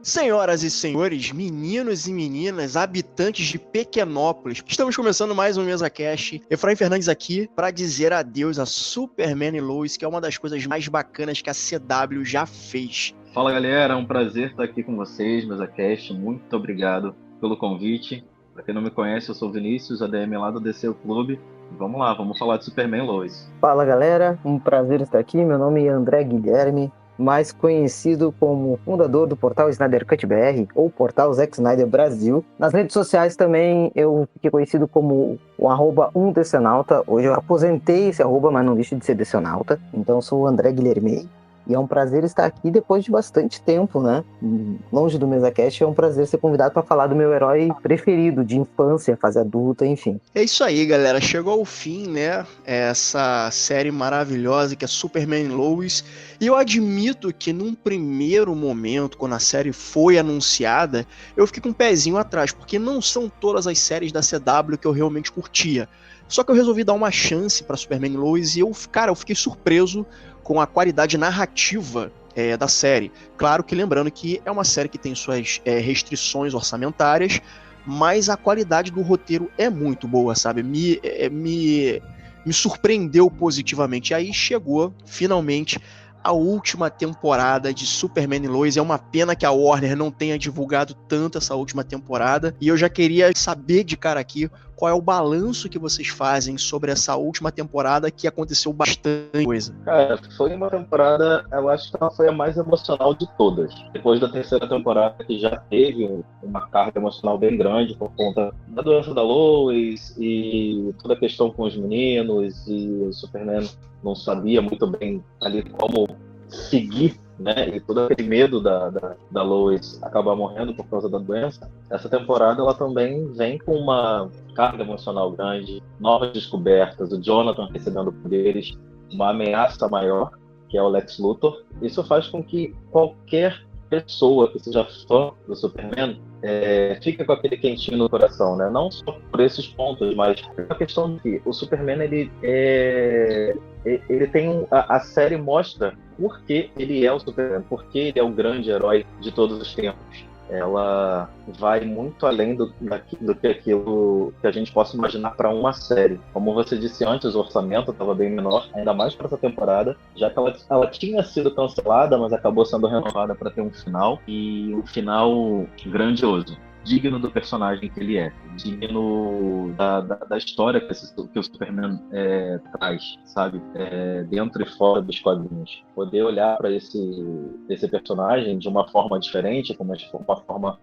Senhoras e senhores, meninos e meninas, habitantes de Pequenópolis, estamos começando mais um MesaCast. Efraim Fernandes aqui para dizer adeus a Superman e Lois, que é uma das coisas mais bacanas que a CW já fez. Fala galera, é um prazer estar aqui com vocês, MesaCast. Muito obrigado pelo convite. Para quem não me conhece, eu sou o Vinícius, ADM lá do DC Clube. Vamos lá, vamos falar de Superman e Lois. Fala galera, um prazer estar aqui. Meu nome é André Guilherme, mais conhecido como fundador do portal Snyder Cut BR ou portal Zack Snyder Brasil. Nas redes sociais também eu fiquei conhecido como o @1decenalta. Hoje eu aposentei esse arroba, mas não deixo de ser decenalta. Então eu sou o André Guilherme. E é um prazer estar aqui depois de bastante tempo, né? Longe do MesaCast, é um prazer ser convidado para falar do meu herói preferido, de infância, fase adulta, enfim. É isso aí, galera. Chegou ao fim, né? Essa série maravilhosa que é Superman e Lois. E eu admito que num primeiro momento, quando a série foi anunciada, eu fiquei com um pezinho atrás, porque não são todas as séries da CW que eu realmente curtia. Só que eu resolvi dar uma chance para Superman e Lois e eu fiquei surpreso com a qualidade narrativa da série. Claro que lembrando que é uma série que tem suas restrições orçamentárias, mas a qualidade do roteiro é muito boa, sabe? Me surpreendeu positivamente. E aí chegou, finalmente, a última temporada de Superman e Lois. É uma pena que a Warner não tenha divulgado tanto essa última temporada. E eu já queria saber de cara aqui qual é o balanço que vocês fazem sobre essa última temporada, que aconteceu bastante coisa. Cara, foi uma temporada, eu acho que ela foi a mais emocional de todas. Depois da terceira temporada, que já teve uma carga emocional bem grande por conta da doença da Lois e toda a questão com os meninos, e o Superman não sabia muito bem ali como seguir, né? E todo aquele medo da Lois acabar morrendo por causa da doença. Essa temporada ela também vem com uma carga emocional grande, novas descobertas, o Jonathan recebendo poderes, uma ameaça maior, que é o Lex Luthor. Isso faz com que qualquer pessoa que seja fã do Superman fica com aquele quentinho no coração, né? Não só por esses pontos, mas a questão de que o Superman ele tem a série mostra por que ele é o Superman, por que ele é o grande herói de todos os tempos. Ela vai muito além do que aquilo que a gente possa imaginar para uma série. Como você disse antes, o orçamento estava bem menor, ainda mais para essa temporada, já que ela tinha sido cancelada, mas acabou sendo renovada para ter um final, e um final grandioso, digno do personagem que ele é, digno da história que o Superman traz, sabe? Dentro e fora dos quadrinhos. Poder olhar para esse personagem de uma forma diferente, com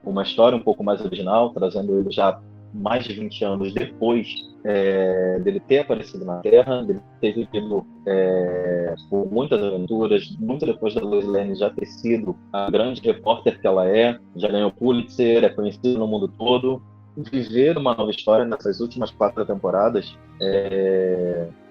uma história um pouco mais original, trazendo ele já mais de 20 anos depois dele ter aparecido na Terra, dele ter vivido por muitas aventuras, muito depois da Lois Lane já ter sido a grande repórter que ela já ganhou Pulitzer, é conhecida no mundo todo. Viver uma nova história nessas últimas 4 temporadas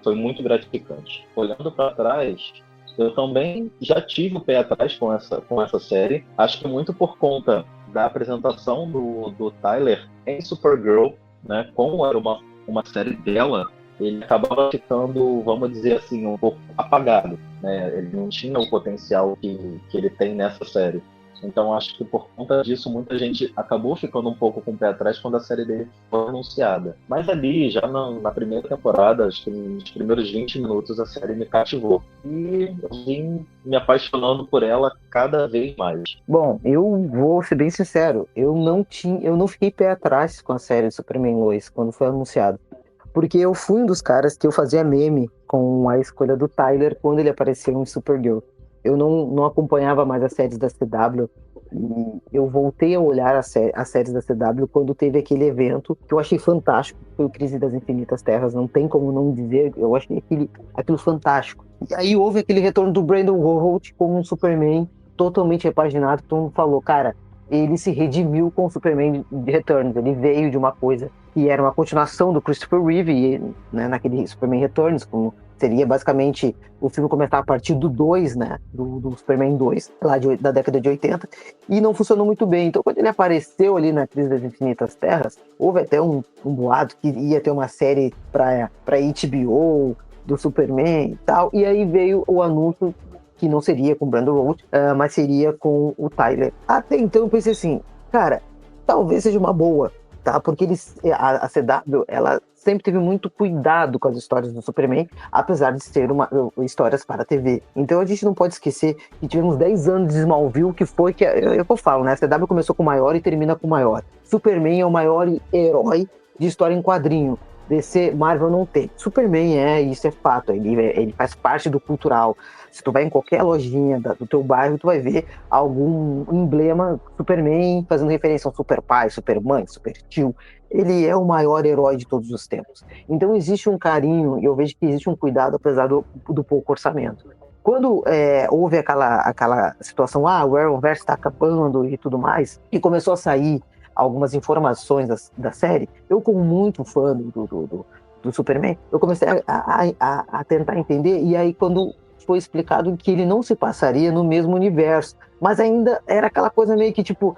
foi muito gratificante. Olhando para trás, eu também já tive o pé atrás com essa série, acho que muito por conta da apresentação do Tyler em Supergirl, né? Como era uma série dela, ele acabava ficando, vamos dizer assim, um pouco apagado, né? Ele não tinha o potencial que ele tem nessa série. Então acho que por conta disso muita gente acabou ficando um pouco com o pé atrás quando a série dele foi anunciada. Mas ali, já na primeira temporada, acho que nos primeiros 20 minutos a série me cativou. E eu vim me apaixonando por ela cada vez mais. Bom, eu vou ser bem sincero, eu não fiquei pé atrás com a série de Superman Lois quando foi anunciado. Porque eu fui um dos caras que eu fazia meme com a escolha do Tyler quando ele apareceu em Supergirl. Eu não acompanhava mais as séries da CW, e eu voltei a olhar as séries da CW quando teve aquele evento que eu achei fantástico, foi o Crise das Infinitas Terras, não tem como não dizer, eu achei aquilo fantástico. E aí houve aquele retorno do Brandon Routh como um Superman totalmente repaginado, todo mundo falou, cara, ele se redimiu com o Superman de Returns, ele veio de uma coisa que era uma continuação do Christopher Reeve, né, naquele Superman Returns, como seria basicamente o filme começar a partir do 2, né, do Superman 2, lá da década de 80, e não funcionou muito bem. Então, quando ele apareceu ali na Crise das Infinitas Terras, houve até um boato que ia ter uma série para HBO do Superman e tal, e aí veio o anúncio que não seria com o Brandon Routh, mas seria com o Tyler. Até então eu pensei assim, cara, talvez seja uma boa, tá? Porque a CW, ela sempre teve muito cuidado com as histórias do Superman, apesar de ser histórias para a TV. Então a gente não pode esquecer que tivemos 10 anos de Smallville, que foi que eu falo, né? A CW começou com o maior e termina com o maior. Superman é o maior herói de história em quadrinho. DC, Marvel não tem. Superman isso é fato, ele faz parte do cultural. Se tu vai em qualquer lojinha do teu bairro, tu vai ver algum emblema Superman fazendo referência a um super pai, super mãe, super tio. Ele é o maior herói de todos os tempos. Então existe um carinho, e eu vejo que existe um cuidado, apesar do pouco orçamento. Quando houve aquela situação, o Arrowverse está acabando e tudo mais, e começou a sair algumas informações da série, eu, como muito fã do Superman, eu comecei a tentar entender, e aí quando foi explicado que ele não se passaria no mesmo universo, mas ainda era aquela coisa meio que tipo,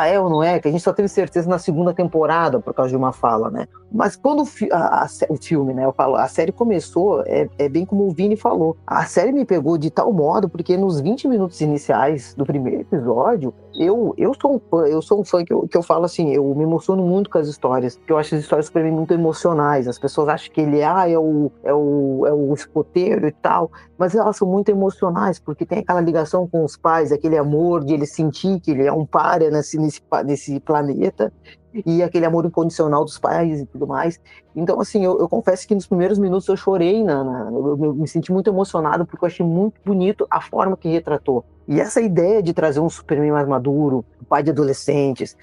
é ou não é, que a gente só teve certeza na segunda temporada por causa de uma fala, né? Mas quando o filme, né, eu falo, a série começou, é bem como o Vini falou, a série me pegou de tal modo, porque nos 20 minutos iniciais do primeiro episódio, eu sou um fã que eu falo assim, eu me emociono muito com as histórias, porque eu acho as histórias para mim muito emocionais, as pessoas acham que ele é o escoteiro e tal, mas elas são muito emocionais, porque tem aquela ligação com os pais, aquele amor de ele sentir que ele é um pária nesse planeta, e aquele amor incondicional dos pais e tudo mais. Então, assim, eu confesso que nos primeiros minutos eu chorei, eu me senti muito emocionado, porque eu achei muito bonito a forma que retratou. E essa ideia de trazer um Superman mais maduro, pai de adolescente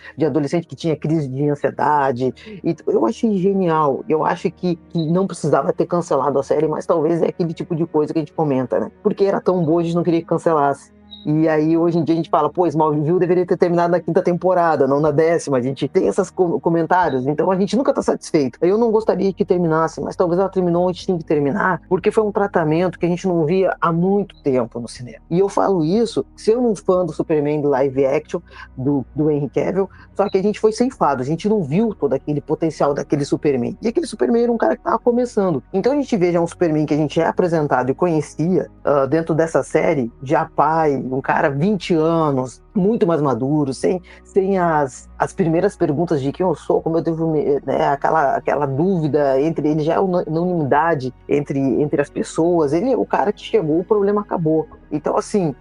que tinha crise de ansiedade, e eu achei genial. Eu acho que não precisava ter cancelado a série, mas talvez é aquele tipo de coisa que a gente comenta, né? Porque era tão boa, a gente não queria que cancelasse. E aí, hoje em dia, a gente fala, Smallville deveria ter terminado na 5ª temporada, não na 10ª. A gente tem esses comentários, então a gente nunca tá satisfeito. Eu não gostaria que terminasse, mas talvez ela terminou onde tinha que terminar, porque foi um tratamento que a gente não via há muito tempo no cinema. E eu falo isso, sendo um fã do Superman do live action, do Henry Cavill, só que a gente foi ceifado, a gente não viu todo aquele potencial daquele Superman. E aquele Superman era um cara que tava começando. Então a gente veja um Superman que a gente é apresentado e conhecia dentro dessa série, já pai, um cara 20 anos, muito mais maduro, sem as primeiras perguntas de quem eu sou, como eu devo, né, aquela dúvida entre ele, já é unanimidade entre as pessoas, ele é o cara que chegou, o problema acabou. Então, assim,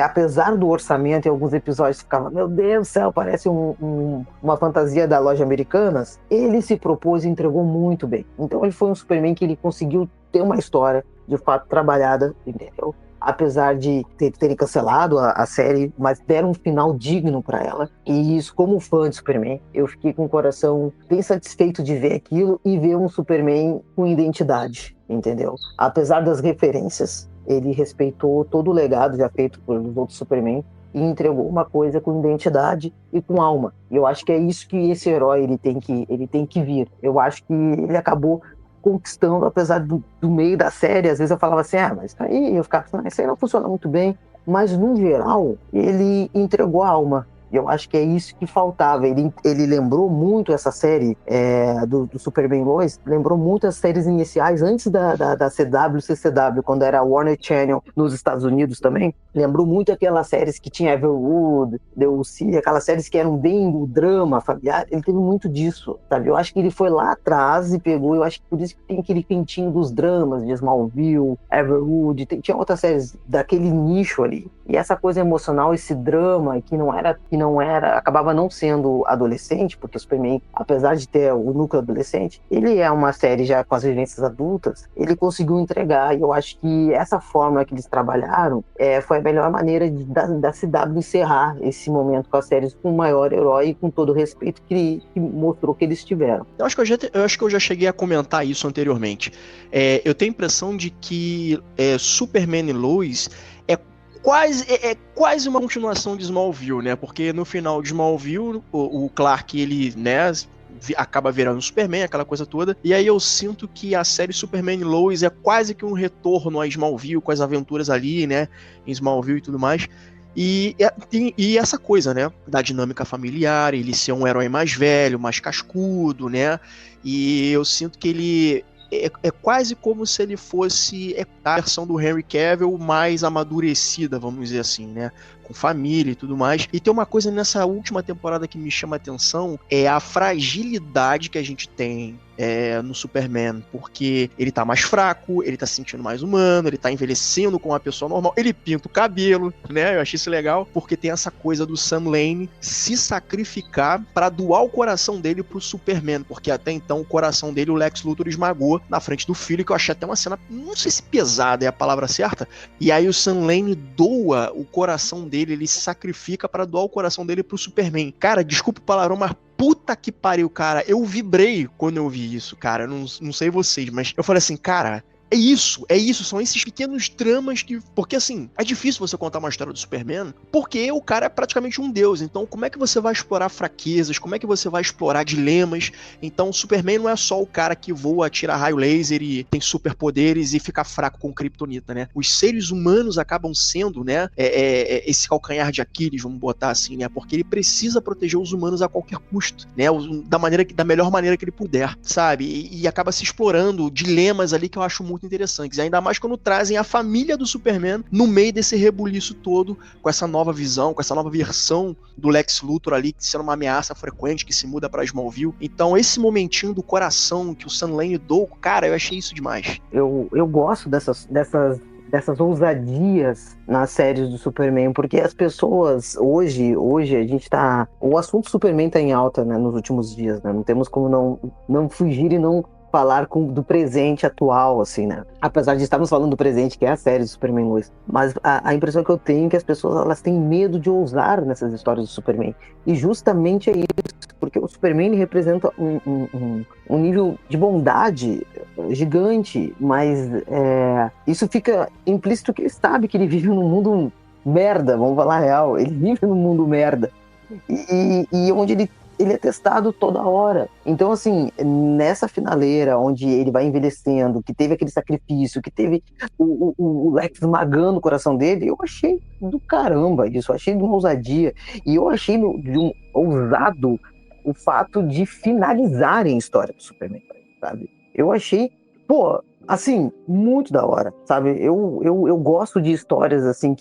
apesar do orçamento, em alguns episódios ficava, meu Deus do céu, parece uma fantasia da loja Americanas, ele se propôs e entregou muito bem. Então ele foi um Superman que ele conseguiu ter uma história, de fato, trabalhada, entendeu? Apesar de terem cancelado a série, mas deram um final digno para ela. E isso, como fã de Superman, eu fiquei com o coração bem satisfeito de ver aquilo e ver um Superman com identidade, entendeu? Apesar das referências, ele respeitou todo o legado já feito pelos outros Superman e entregou uma coisa com identidade e com alma. E eu acho que é isso que esse herói ele tem que vir. Eu acho que ele acabou conquistando, apesar do meio da série, às vezes eu falava assim, mas aí eu ficava assim, isso aí não funciona muito bem, mas no geral ele entregou a alma. Eu acho que é isso que faltava. Ele lembrou muito essa série do Superman Lois, lembrou muito as séries iniciais antes da CW, CCW, quando era a Warner Channel nos Estados Unidos também. Lembrou muito aquelas séries que tinha Everwood, The O.C., aquelas séries que eram bem do drama familiar. Ele teve muito disso, sabe? Eu acho que ele foi lá atrás e pegou, eu acho que por isso que tem aquele quentinho dos dramas de Smallville, Everwood, tinha outras séries daquele nicho ali. E essa coisa emocional, esse drama que não era, acabava não sendo adolescente, porque o Superman, apesar de ter o núcleo adolescente, ele é uma série já com as vivências adultas, ele conseguiu entregar, e eu acho que essa forma que eles trabalharam foi a melhor maneira da CW encerrar esse momento com as séries com o maior herói e com todo o respeito que mostrou que eles tiveram. Eu acho que eu já cheguei a comentar isso anteriormente. Eu tenho a impressão de que Superman e Lois é quase uma continuação de Smallville, né? Porque no final de Smallville, o Clark, ele, né, acaba virando Superman, aquela coisa toda. E aí eu sinto que a série Superman e Lois é quase que um retorno a Smallville, com as aventuras ali, né, em Smallville e tudo mais. E essa coisa, né, da dinâmica familiar, ele ser um herói mais velho, mais cascudo, né? E eu sinto que é quase como se ele fosse a versão do Henry Cavill mais amadurecida, vamos dizer assim, né? Com família e tudo mais. E tem uma coisa nessa última temporada que me chama a atenção, é a fragilidade que a gente tem no Superman, porque ele tá mais fraco, ele tá se sentindo mais humano, ele tá envelhecendo como uma pessoa normal, ele pinta o cabelo, né? Eu achei isso legal, porque tem essa coisa do Sam Lane se sacrificar pra doar o coração dele pro Superman, porque até então o coração dele o Lex Luthor esmagou na frente do filho, que eu achei até uma cena, não sei se pesada é a palavra certa, e aí o Sam Lane doa o coração dele, ele se sacrifica pra doar o coração dele pro Superman. Cara, desculpa o palavrão, mas puta que pariu, cara. Eu vibrei quando eu vi isso, cara. Não sei vocês, mas eu falei assim, cara, é isso, são esses pequenos dramas que... Porque, assim, é difícil você contar uma história do Superman, porque o cara é praticamente um deus, então como é que você vai explorar fraquezas, como é que você vai explorar dilemas? Então o Superman não é só o cara que voa, tira raio laser e tem superpoderes e fica fraco com kryptonita, né? Os seres humanos acabam sendo, né, esse calcanhar de Aquiles, vamos botar assim, né? Porque ele precisa proteger os humanos a qualquer custo, né? Da melhor maneira que ele puder, sabe? E acaba se explorando dilemas ali que eu acho muito interessantes, ainda mais quando trazem a família do Superman no meio desse rebuliço todo, com essa nova visão, com essa nova versão do Lex Luthor ali, sendo uma ameaça frequente, que se muda pra Smallville. Então esse momentinho do coração que o Sam Lane deu, cara, eu achei isso demais. Eu gosto dessas ousadias nas séries do Superman, porque as pessoas, hoje a gente tá... O assunto Superman tá em alta, né, nos últimos dias, né? Não temos como não fugir e não falar do presente atual, assim, né? Apesar de estarmos falando do presente, que é a série do Superman Lois. Mas a impressão que eu tenho é que as pessoas, elas têm medo de ousar nessas histórias do Superman. E justamente é isso, porque o Superman, ele representa um nível de bondade gigante, mas isso fica implícito que ele sabe que ele vive num mundo merda, vamos falar a real. Ele vive num mundo merda. E onde ele é testado toda hora. Então, assim, nessa finaleira, onde ele vai envelhecendo, que teve aquele sacrifício, que teve o Lex esmagando o coração dele, eu achei do caramba isso, eu achei de uma ousadia. E eu achei de um ousado o fato de finalizarem a história do Superman, sabe? Eu achei, assim, muito da hora, sabe? Eu gosto de histórias, assim,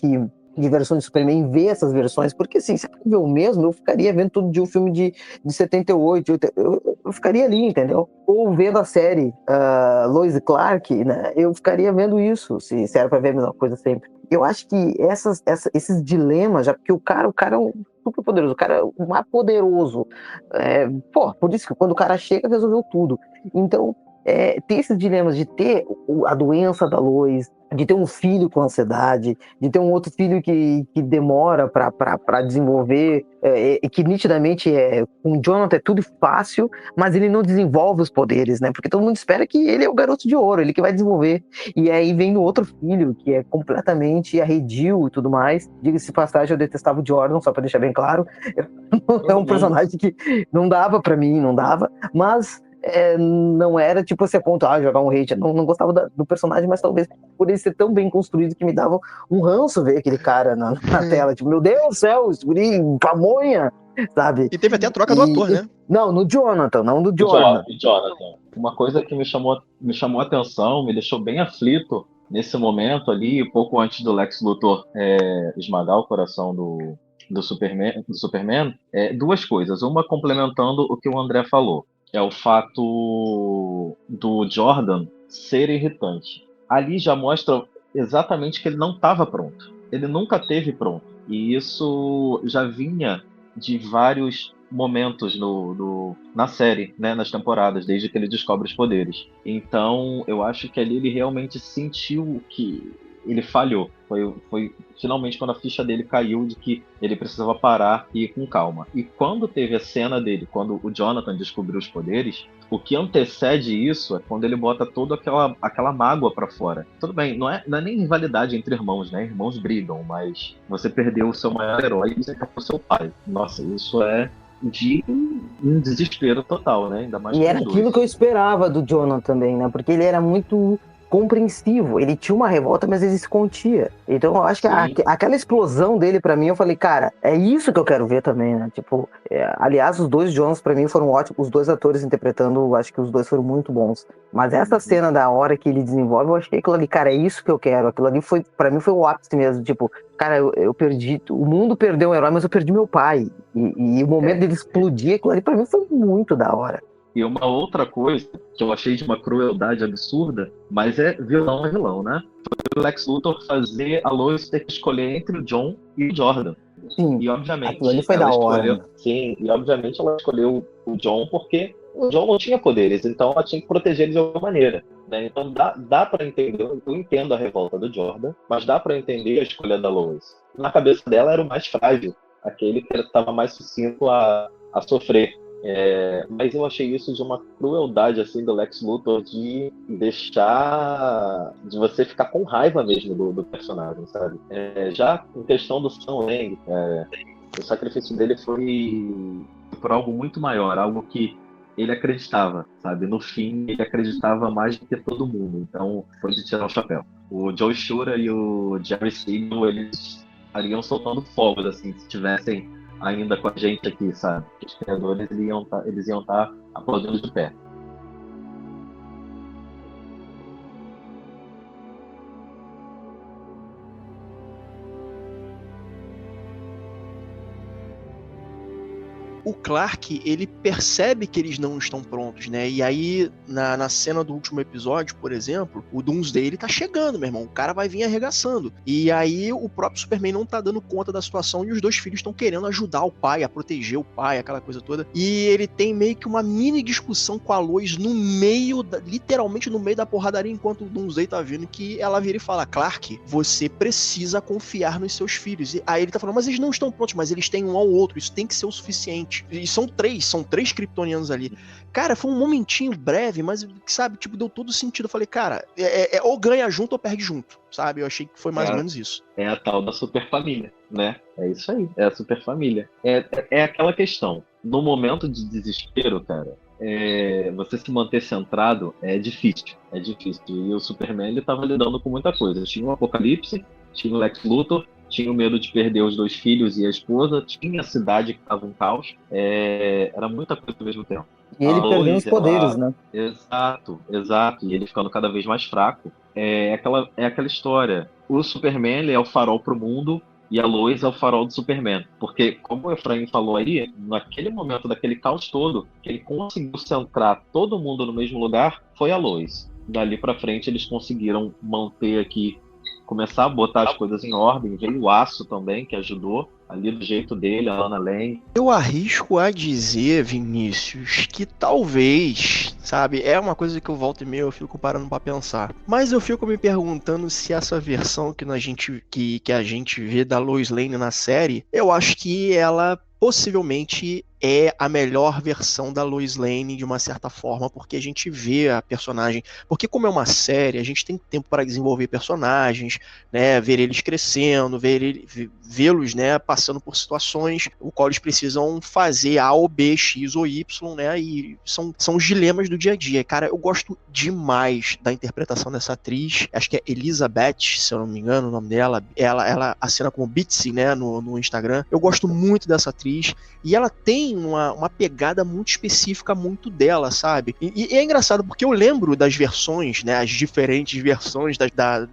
de versões de Superman, ver essas versões, porque assim, se eu ver o mesmo, eu ficaria vendo todo dia um filme de 78, eu ficaria ali, entendeu? Ou vendo a série Lois e Clark, né? Eu ficaria vendo isso, se era pra ver a mesma coisa sempre. Eu acho que esses dilemas, já porque o cara é um super poderoso, o cara é o mais poderoso. Por isso que quando o cara chega, resolveu tudo. Então, ter esses dilemas de ter a doença da Lois, de ter um filho com ansiedade, de ter um outro filho que demora para desenvolver, que nitidamente com o Jonathan é tudo fácil, mas ele não desenvolve os poderes, né? Porque todo mundo espera que ele é o garoto de ouro, ele que vai desenvolver. E aí vem no outro filho, que é completamente arredio e tudo mais. Diga-se de passagem, eu detestava o Jordan, só para deixar bem claro. É um personagem que não dava para mim, mas... não era tipo esse ponto, jogar um hate, não gostava do personagem, mas talvez por ele ser tão bem construído que me dava um ranço ver aquele cara na tela, tipo, meu Deus do céu, esse guri, pamonha, sabe? E teve até a troca do ator, né? Não, no Jonathan, não do Jonathan. Uma coisa que me chamou a atenção, me deixou bem aflito nesse momento ali, pouco antes do Lex Luthor esmagar o coração do Superman, duas coisas. Uma complementando o que o André falou. É o fato do Jordan ser irritante. Ali já mostra exatamente que ele não estava pronto. Ele nunca teve pronto. E isso já vinha de vários momentos na série, né, nas temporadas, desde que ele descobre os poderes. Então, eu acho que ali ele realmente sentiu que ele falhou. Foi finalmente quando a ficha dele caiu de que ele precisava parar e ir com calma. E quando teve a cena dele, quando o Jonathan descobriu os poderes, o que antecede isso é quando ele bota toda aquela mágoa pra fora. Tudo bem, não é nem rivalidade entre irmãos, né? Irmãos brigam, mas você perdeu o seu maior herói e você acabou o seu pai. Nossa, isso é de um desespero total, né? Ainda mais e era aquilo que eu esperava do Jonathan também, né? Porque ele era muito compreensivo. Ele tinha uma revolta, mas ele se contia. Então eu acho que aquela explosão dele, pra mim, eu falei, cara, é isso que eu quero ver também, né? Tipo, aliás, os dois Johns pra mim foram ótimos, os dois atores interpretando, acho que os dois foram muito bons. Mas essa cena da hora que ele desenvolve, eu achei aquilo ali, cara, é isso que eu quero. Aquilo ali foi, pra mim, foi o ápice mesmo. Tipo, cara, eu perdi, o mundo perdeu um herói, mas eu perdi meu pai. E o momento dele explodir, aquilo ali pra mim foi muito da hora. E uma outra coisa que eu achei de uma crueldade absurda, mas vilão é vilão, né? Foi o Lex Luthor fazer a Lois ter que escolher entre o John e o Jordan. Sim, e obviamente aquilo ali foi da hora. Né? Sim, e obviamente ela escolheu o John porque o John não tinha poderes, então ela tinha que proteger ele de alguma maneira. Né? Então dá para entender, eu entendo a revolta do Jordan, mas dá para entender a escolha da Lois. Na cabeça dela era o mais frágil, aquele que estava mais sucinto a sofrer. Mas eu achei isso de uma crueldade assim do Lex Luthor de deixar de você ficar com raiva mesmo do personagem, sabe? Já em questão do Sam Lang, o sacrifício dele foi por algo muito maior, algo que ele acreditava, sabe? No fim, ele acreditava mais do que todo mundo, então foi de tirar o chapéu. O Joe Shura e o Jerry Siegel, eles estariam soltando fogos assim, se tivessem ainda com a gente aqui, sabe? Os criadores eles iam estar aplaudindo de pé. O Clark, ele percebe que eles não estão prontos, né? E aí, na cena do último episódio, por exemplo, o Doomsday, ele tá chegando, meu irmão. O cara vai vir arregaçando. E aí, o próprio Superman não tá dando conta da situação e os dois filhos estão querendo ajudar o pai, a proteger o pai, aquela coisa toda. E ele tem meio que uma mini discussão com a Lois no meio, literalmente no meio da porradaria, enquanto o Doomsday tá vindo, que ela vira e fala, Clark, você precisa confiar nos seus filhos. E aí ele tá falando, mas eles não estão prontos, mas eles têm um ao outro, isso tem que ser o suficiente. E são três kryptonianos ali. Cara, foi um momentinho breve, mas, sabe, tipo, deu todo sentido. Eu falei, cara, ou ganha junto ou perde junto, sabe? Eu achei que foi mais ou menos isso. É a tal da super família, né? É isso aí, é a super família. É aquela questão. No momento de desespero, cara, você se manter centrado é difícil. É difícil. E o Superman, ele tava lidando com muita coisa. Tinha um apocalipse, tinha o Lex Luthor, tinha o medo de perder os dois filhos e a esposa, tinha a cidade que estava um caos, era muita coisa ao mesmo tempo. E ele perdeu os poderes, né? Exato, e ele ficando cada vez mais fraco. É aquela história, o Superman ele é o farol pro mundo e a Lois é o farol do Superman, porque como o Efraim falou aí, naquele momento daquele caos todo, que ele conseguiu centrar todo mundo no mesmo lugar, foi a Lois. Dali pra frente eles conseguiram manter aqui, começar a botar as coisas em ordem. Veio o Aço também, que ajudou ali do jeito dele, a Lana Lang. Eu arrisco a dizer, Vinícius, que talvez, sabe, é uma coisa que eu volto e meio eu fico parando pra pensar. Mas eu fico me perguntando se essa versão que a gente vê da Lois Lane na série, eu acho que ela possivelmente é a melhor versão da Lois Lane de uma certa forma, porque a gente vê a personagem, porque como é uma série, a gente tem tempo para desenvolver personagens, né, ver eles crescendo, vê-los, né, passando por situações o qual eles precisam fazer A ou B, X ou Y, né, e são os dilemas do dia a dia. Cara, eu gosto demais da interpretação dessa atriz, acho que é Elizabeth, se eu não me engano o nome dela, ela assina como Bitsy, né, no Instagram. Eu gosto muito dessa atriz, e ela tem uma pegada muito específica, muito dela, sabe? E é engraçado porque eu lembro das versões, né? As diferentes versões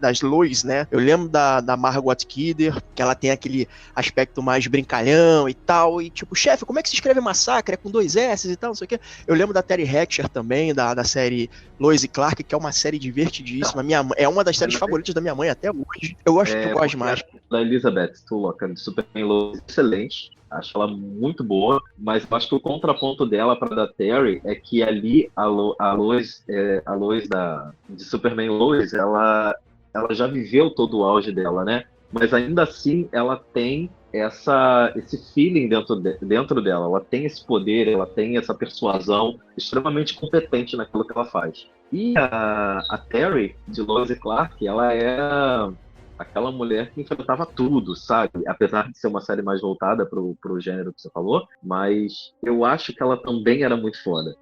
das Lois, né? Eu lembro da Margot Kidder, que ela tem aquele aspecto mais brincalhão e tal, e tipo, chefe, como é que se escreve massacre? É com 2 S e tal, não sei o quê. Eu lembro da Terry Hatcher também, da série Lois e Clark, que é uma série divertidíssima. É uma das séries favoritas da minha mãe até hoje. Eu gosto demais. Da Elizabeth Tulloch, de Superman Lois, excelente. Acho ela muito boa, mas eu acho que o contraponto dela para da Terry é que ali a Lois de Superman Lois, ela já viveu todo o auge dela, né? Mas ainda assim ela tem esse feeling dentro dela, ela tem esse poder, ela tem essa persuasão extremamente competente naquilo que ela faz. E a Terry, de Lois e Clark, ela é aquela mulher que enfrentava tudo, sabe? Apesar de ser uma série mais voltada pro gênero que você falou, mas eu acho que ela também era muito foda.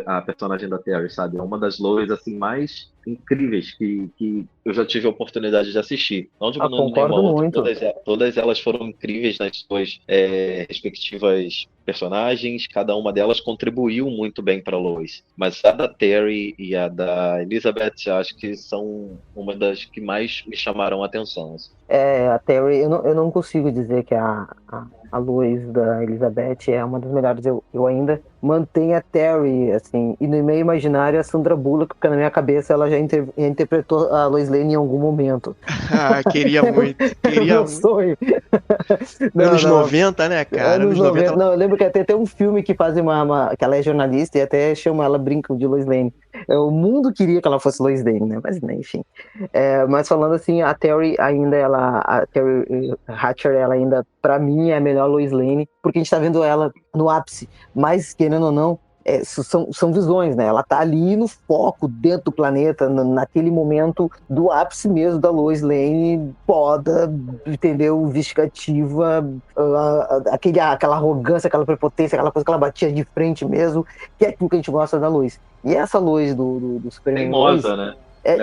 A personagem da Terry, sabe? É uma das Lois, assim, mais incríveis que eu já tive a oportunidade de assistir. Não diminuindo concordo nenhuma outra, muito. todas elas foram incríveis nas suas respectivas personagens, cada uma delas contribuiu muito bem para Lois. Mas a da Terry e a da Elizabeth, acho que são uma das que mais me chamaram a atenção. A Terry, eu não consigo dizer que a Lois da Elizabeth é uma das melhores. Eu ainda mantenho a Terry, assim, e no meio imaginário a Sandra Bullock, porque na minha cabeça ela já interpretou a Lois Lane em algum momento. Queria muito. É o Queria meu muito. sonho. Anos Não. 90, né, cara? Anos 90. ela... Não, eu lembro que até tem um filme que faz que ela é jornalista e até chama ela, brincam de Lois Lane. O mundo queria que ela fosse Lois Lane, né? Mas, né, enfim. Mas falando assim, a Terry Hatcher, ela ainda, pra mim, é a melhor Lois Lane, porque a gente tá vendo ela no ápice. Mas, querendo ou não, são visões, né? Ela tá ali no foco, dentro do planeta, naquele momento do ápice mesmo da Lois Lane, foda, entendeu? Investigativa, aquela arrogância, aquela prepotência, aquela coisa que ela batia de frente mesmo, que é aquilo que a gente gosta da Lois. E essa Lois do Superman Teimosa, Lois, né?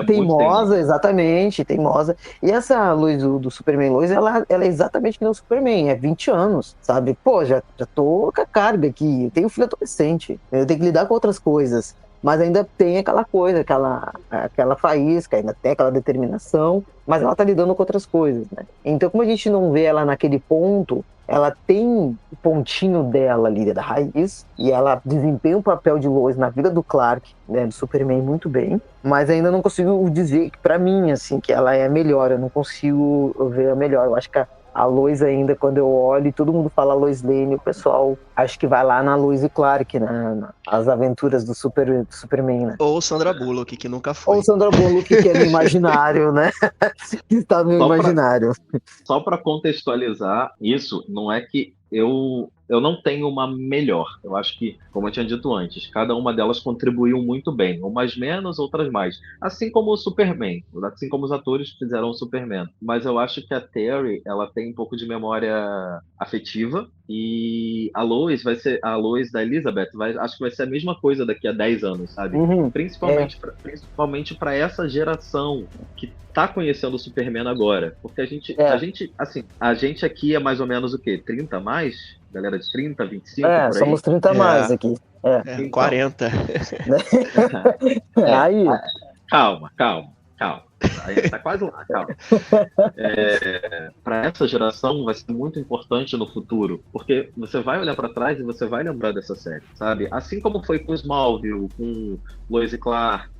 teimosa, exatamente, teimosa. E essa Lois do Superman Lois, ela é exatamente que nem o Superman, 20 anos, sabe? Pô, já tô com a carga aqui, eu tenho um filho adolescente, eu tenho que lidar com outras coisas. Mas ainda tem aquela coisa, aquela faísca, ainda tem aquela determinação, mas ela tá lidando com outras coisas, né? Então, como a gente não vê ela naquele ponto, ela tem o pontinho dela ali, da raiz, e ela desempenha o papel de Lois na vida do Clark, né, do Superman, muito bem, mas ainda não consigo dizer, pra mim, assim, que ela é a melhor, eu não consigo ver a melhor. Eu acho que a Lois ainda, quando eu olho e todo mundo fala Lois Lane, o pessoal acho que vai lá na Lois e Clark, né, as aventuras do Superman, né? Ou Sandra Bullock, que nunca foi. Ou Sandra Bullock, que é no imaginário, né? Que está no imaginário. Só para contextualizar isso, não é que eu não tenho uma melhor. Eu acho que, como eu tinha dito antes, cada uma delas contribuiu muito bem. Umas menos, outras mais. Assim como o Superman. Assim como os atores fizeram o Superman. Mas eu acho que a Terry, ela tem um pouco de memória afetiva. E a Lois a Lois da Elizabeth, acho que vai ser a mesma coisa daqui a 10 anos, sabe? Principalmente para essa geração que tá conhecendo o Superman agora. Porque a gente aqui é mais ou menos o quê? 30 a mais? Galera de 30, 25, por aí? Somos 30 a mais aqui. Então, 40. Aí. Calma. A gente tá quase lá, calma. Para essa geração vai ser muito importante no futuro, porque você vai olhar para trás e você vai lembrar dessa série, sabe? Assim como foi com Smallville, com Lois e Clark,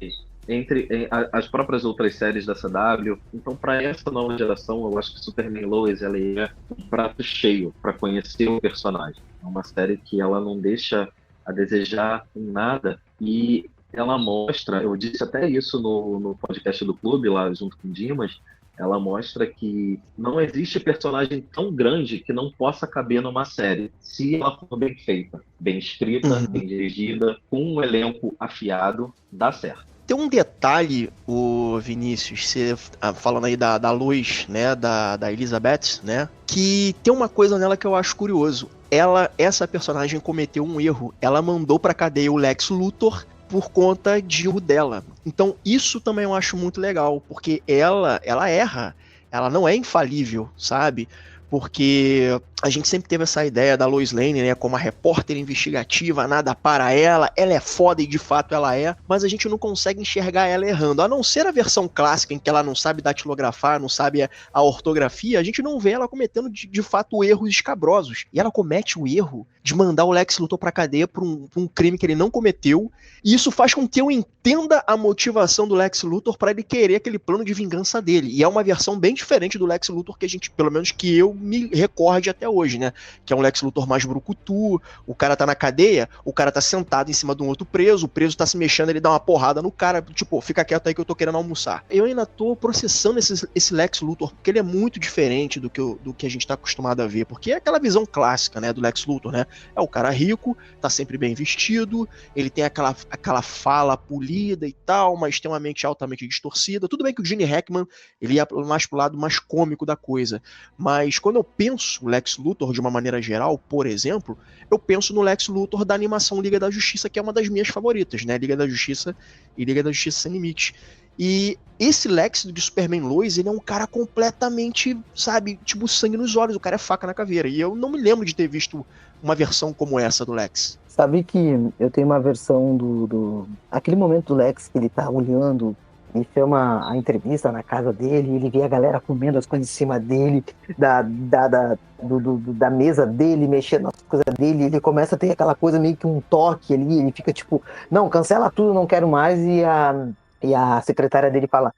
entre as próprias outras séries da CW. Então, para essa nova geração, eu acho que Superman Lois ela é um prato cheio para conhecer o personagem. É uma série que ela não deixa a desejar em nada, e ela mostra, eu disse até isso no podcast do Clube, lá junto com o Dimas, ela mostra que não existe personagem tão grande que não possa caber numa série, se ela for bem feita, bem escrita, bem dirigida, com um elenco afiado, dá certo. Tem um detalhe, o Vinícius, você falando aí da Lois, né, da Elizabeth, né, que tem uma coisa nela que eu acho curioso. Essa personagem cometeu um erro. Ela mandou pra cadeia o Lex Luthor por conta de erro dela. Então isso também eu acho muito legal, porque ela erra. Ela não é infalível, sabe? Porque a gente sempre teve essa ideia da Lois Lane, né, como a repórter investigativa, nada para ela é foda e de fato ela é, mas a gente não consegue enxergar ela errando, a não ser a versão clássica em que ela não sabe datilografar, não sabe a ortografia, a gente não vê ela cometendo de fato erros escabrosos, e ela comete o erro de mandar o Lex Luthor pra cadeia por um crime que ele não cometeu, e isso faz com que eu entenda a motivação do Lex Luthor para ele querer aquele plano de vingança dele, e é uma versão bem diferente do Lex Luthor que a gente, pelo menos que eu me recorde até hoje, né? Que é um Lex Luthor mais brucutu, o cara tá na cadeia, o cara tá sentado em cima de um outro preso, o preso tá se mexendo, ele dá uma porrada no cara, tipo, fica quieto aí que eu tô querendo almoçar. Eu ainda tô processando esse Lex Luthor, porque ele é muito diferente do que a gente tá acostumado a ver, porque é aquela visão clássica, né, do Lex Luthor, né? É o cara rico, tá sempre bem vestido, ele tem aquela fala polida e tal, mas tem uma mente altamente distorcida. Tudo bem que o Gene Hackman, ele ia mais pro lado mais cômico da coisa, mas quando eu penso o Lex Luthor de uma maneira geral, por exemplo, eu penso no Lex Luthor da animação Liga da Justiça, que é uma das minhas favoritas, né? Liga da Justiça e Liga da Justiça Sem Limite. E esse Lex de Superman Lois, ele é um cara completamente, sabe, tipo sangue nos olhos, o cara é faca na caveira. E eu não me lembro de ter visto uma versão como essa do Lex. Sabe que eu tenho uma versão aquele momento do Lex que ele tá olhando e chama a entrevista na casa dele, e ele vê a galera comendo as coisas em cima dele, da mesa dele, mexendo nas coisas dele, ele começa a ter aquela coisa meio que um toque ali, ele fica tipo, não, cancela tudo, não quero mais, e a secretária dele fala,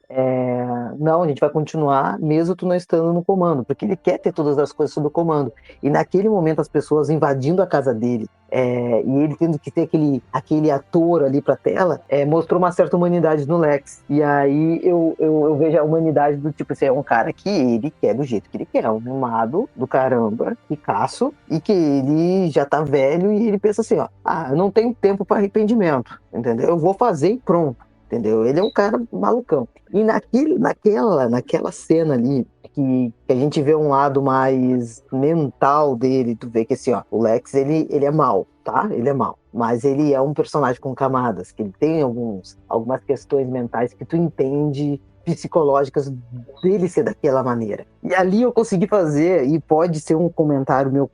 não, a gente vai continuar mesmo tu não estando no comando, porque ele quer ter todas as coisas sob o comando. E naquele momento as pessoas invadindo a casa dele, e ele tendo que ter aquele ator ali pra tela, mostrou uma certa humanidade no Lex. E aí eu vejo a humanidade do tipo, assim, é um cara que ele quer do jeito que ele quer, um mimado do caramba, ricaço, e que ele já tá velho e ele pensa assim, ó, eu não tenho tempo para arrependimento, entendeu? Eu vou fazer e pronto. Entendeu? Ele é um cara malucão. E naquela cena ali, que a gente vê um lado mais mental dele, tu vê que assim, ó, o Lex, ele é mau, tá? Ele é mau. Mas ele é um personagem com camadas, que ele tem algumas questões mentais que tu entende, psicológicas dele ser daquela maneira. E ali eu consegui fazer, e pode ser um comentário meu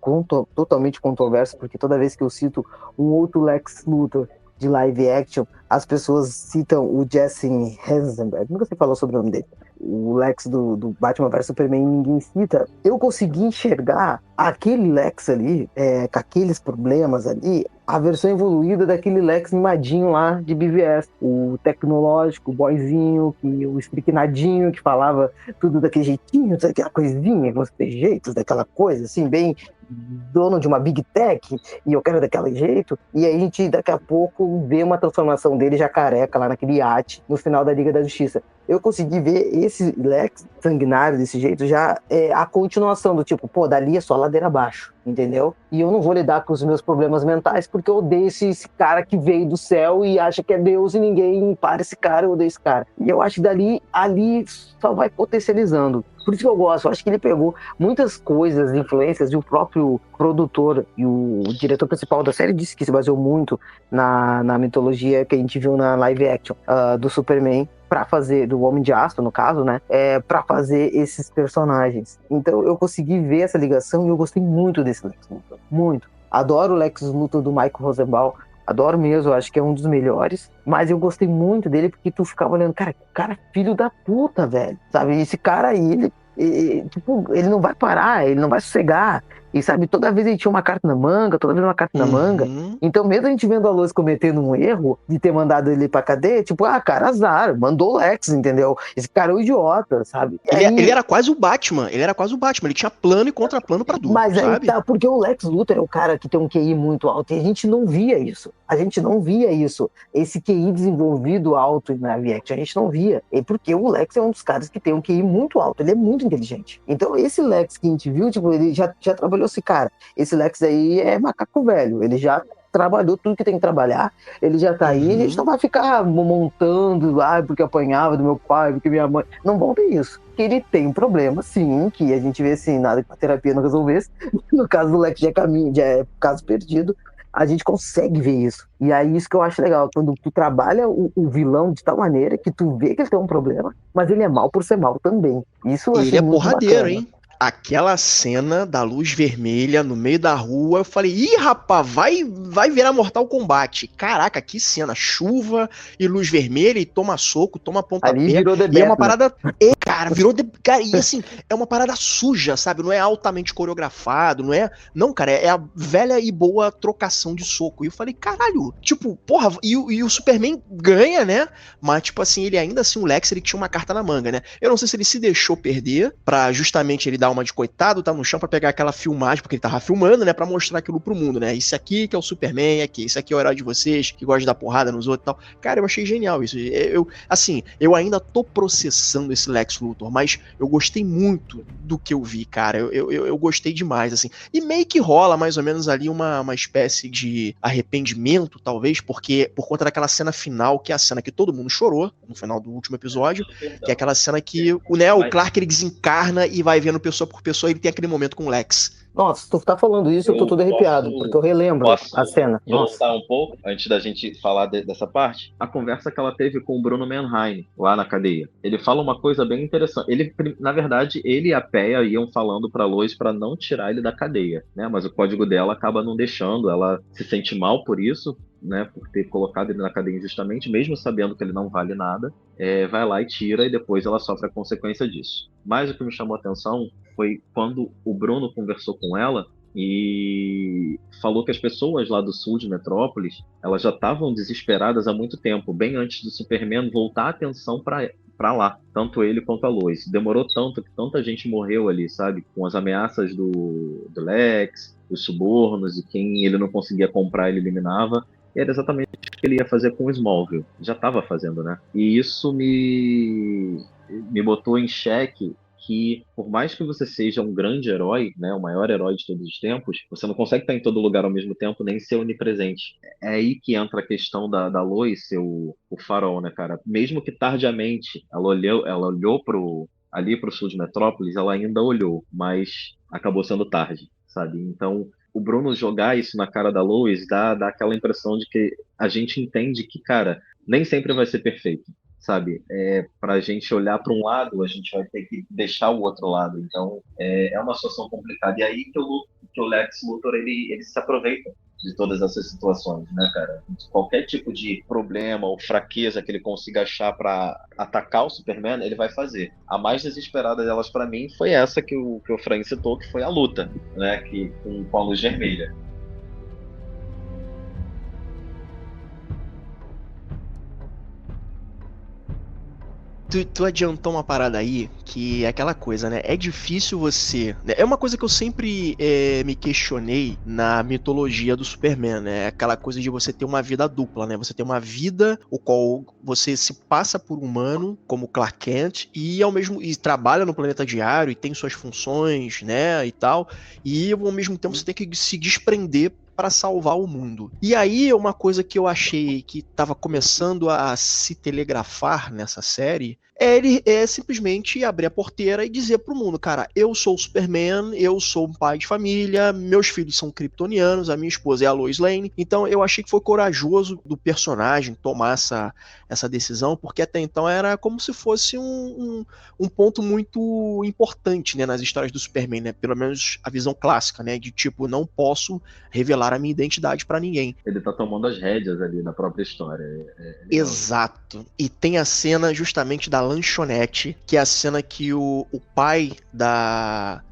totalmente controverso, porque toda vez que eu cito um outro Lex Luthor de live action, as pessoas citam o Jesse Eisenberg, nunca sei falar sobre o nome dele, o Lex do Batman vs Superman, ninguém cita. Eu consegui enxergar aquele Lex ali, com aqueles problemas ali, a versão evoluída daquele Lex mimadinho lá de BVS, o tecnológico, o boyzinho, o estricnadinho, que falava tudo daquele jeitinho, daquela coisinha, com os trejeitos, daquela coisa, assim, bem dono de uma Big Tech, e eu quero daquele jeito, e aí a gente daqui a pouco vê uma transformação dele já careca lá naquele iate no final da Liga da Justiça. Eu consegui ver esse Lex sanguinário desse jeito já a continuação do tipo, pô, dali é só ladeira abaixo, entendeu? E eu não vou lidar com os meus problemas mentais porque eu odeio esse cara que veio do céu e acha que é Deus e ninguém para esse cara, eu odeio esse cara. E eu acho que ali só vai potencializando. Por isso que eu gosto, eu acho que ele pegou muitas coisas, influências, e o próprio produtor e o diretor principal da série disse que se baseou muito na mitologia que a gente viu na live action do Superman, para fazer, do Homem de Aço, no caso, né, para fazer esses personagens. Então eu consegui ver essa ligação e eu gostei muito desse Lex Luthor, muito. Adoro o Lex Luthor do Michael Rosenbaum, adoro mesmo, acho que é um dos melhores, mas eu gostei muito dele porque tu ficava olhando, cara, filho da puta, velho, sabe, esse cara aí, ele não vai parar, ele não vai sossegar, e sabe, toda vez ele tinha uma carta na manga, então mesmo a gente vendo a Lois cometendo um erro de ter mandado ele pra cadeia, tipo, cara, azar, mandou o Lex, entendeu? Esse cara é um idiota, sabe? Ele era quase o Batman, ele tinha plano e contraplano pra tudo, mas sabe? aí tá, porque o Lex Luthor é o cara que tem um QI muito alto, e a gente não via isso, esse QI desenvolvido alto na Viact, a gente não via, porque o Lex é um dos caras que tem um QI muito alto, ele é muito inteligente, então esse Lex que a gente viu, tipo, ele já trabalhou esse cara, esse Lex aí é macaco velho, ele já trabalhou tudo que tem que trabalhar, ele já tá aí, a gente não vai ficar montando, porque apanhava do meu pai, porque minha mãe, não vão ter isso. Ele tem um problema, sim, que a gente vê assim, nada que a terapia não resolvesse, no caso do Lex já é caso perdido, a gente consegue ver isso, e aí isso que eu acho legal, quando tu trabalha o vilão de tal maneira que tu vê que ele tem um problema, mas ele é mal por ser mal também, isso eu achei ele é muito porradeiro, bacana. hein? Aquela cena da luz vermelha no meio da rua, eu falei, ih, rapaz, vai virar Mortal Kombat. Caraca, que cena, chuva e luz vermelha, e toma soco, toma pontapé. Ali virou The E é uma Batman. parada, cara, cara, e assim, é uma parada suja, sabe? Não é altamente coreografado, não, cara, é a velha e boa trocação de soco. E eu falei, caralho, tipo, porra, e o Superman ganha, né? Mas, tipo assim, ele ainda assim, o Lex, ele tinha uma carta na manga, né? Eu não sei se ele se deixou perder pra justamente ele dar uma de coitado, tá no chão pra pegar aquela filmagem, porque ele tava filmando, né, pra mostrar aquilo pro mundo, né, esse aqui que é o Superman, esse aqui é o herói de vocês, que gosta de dar porrada nos outros e tal. Cara, eu achei genial isso. Eu ainda tô processando esse Lex Luthor, mas eu gostei muito do que eu vi, cara, eu gostei demais, assim, e meio que rola mais ou menos ali uma espécie de arrependimento, talvez, porque por conta daquela cena final, que é a cena que todo mundo chorou, no final do último episódio, que é aquela cena que o Clark, ele desencarna e vai vendo o pessoa por pessoa, ele tem aquele momento com o Lex. Nossa, tu tá falando isso, eu tô todo arrepiado, porque eu relembro a cena. Voltar um pouco, antes da gente falar dessa parte, a conversa que ela teve com o Bruno Mannheim, lá na cadeia. Ele fala uma coisa bem interessante. Na verdade, ele e a Peia iam falando pra Lois pra não tirar ele da cadeia, né? Mas o código dela acaba não deixando, ela se sente mal por isso, né, por ter colocado ele na cadeia injustamente, mesmo sabendo que ele não vale nada, vai lá e tira, e depois ela sofre a consequência disso. Mas o que me chamou a atenção foi quando o Bruno conversou com ela e falou que as pessoas lá do sul de Metrópolis, elas já estavam desesperadas há muito tempo, bem antes do Superman voltar a atenção para lá, tanto ele quanto a Lois. Demorou tanto que tanta gente morreu ali, sabe? Com as ameaças do Lex, os subornos, e quem ele não conseguia comprar, ele eliminava. E era exatamente o que ele ia fazer com o Smallville. Já estava fazendo, né? E isso me botou em xeque que, por mais que você seja um grande herói, né, o maior herói de todos os tempos, você não consegue estar em todo lugar ao mesmo tempo, nem ser onipresente. É aí que entra a questão da Lois ser o farol, né, cara? Mesmo que tardiamente ela olhou ali pro sul de Metrópolis, ela ainda olhou, mas acabou sendo tarde, sabe? Então, o Bruno jogar isso na cara da Lois dá aquela impressão de que a gente entende que, cara, nem sempre vai ser perfeito, sabe? Pra gente olhar para um lado, a gente vai ter que deixar o outro lado. Então, é uma situação complicada. E aí que o Lex Luthor, ele se aproveita de todas essas situações, né, cara? Qualquer tipo de problema ou fraqueza que ele consiga achar para atacar o Superman, ele vai fazer. A mais desesperada delas para mim foi essa que o Fran citou, que foi a luta, né, com a luz vermelha. Tu adiantou uma parada aí, que é aquela coisa, né? É difícil você... É uma coisa que eu sempre me questionei na mitologia do Superman, né? Aquela coisa de você ter uma vida dupla, né? Você ter uma vida o qual você se passa por humano, como Clark Kent, e trabalha no planeta diário, e tem suas funções, né? E tal. E ao mesmo tempo você tem que se desprender para salvar o mundo. E aí, uma coisa que eu achei que estava começando a se telegrafar nessa série ele simplesmente abrir a porteira e dizer pro mundo, cara, eu sou o Superman, eu sou um pai de família, meus filhos são kryptonianos, a minha esposa é a Lois Lane. Então eu achei que foi corajoso do personagem tomar essa decisão, porque até então era como se fosse um ponto muito importante, né, nas histórias do Superman, né, pelo menos a visão clássica, né, de tipo, não posso revelar a minha identidade pra ninguém. Ele tá tomando as rédeas ali na própria história. Exato. E tem a cena justamente da lanchonete, que é a cena que o pai da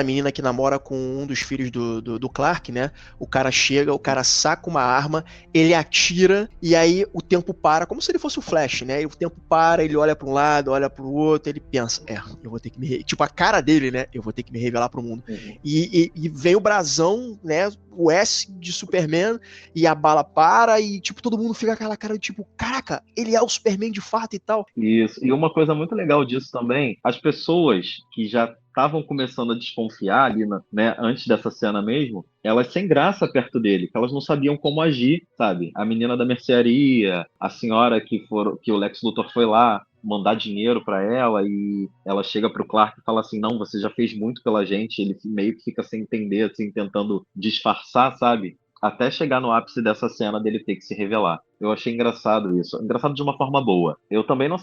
menina que namora com um dos filhos do Clark, né, o cara chega, o cara saca uma arma, ele atira, e aí o tempo para, como se ele fosse o Flash, né, e o tempo para, ele olha pra um lado, olha pro outro, ele pensa, eu vou ter que tipo, a cara dele, né, eu vou ter que me revelar pro mundo. Uhum. E vem o brasão, né, o S de Superman, e a bala para, e tipo, todo mundo fica com aquela cara de tipo, caraca, ele é o Superman de fato e tal. Isso, e uma coisa muito legal disso também, as pessoas que já estavam começando a desconfiar ali, né, antes dessa cena mesmo, elas sem graça perto dele, que elas não sabiam como agir, sabe? A menina da mercearia, a senhora que o Lex Luthor foi lá mandar dinheiro para ela, e ela chega pro Clark e fala assim, não, você já fez muito pela gente, ele meio que fica sem entender, assim, tentando disfarçar, sabe? Até chegar no ápice dessa cena dele ter que se revelar. Eu achei engraçado isso. Engraçado de uma forma boa. Eu também não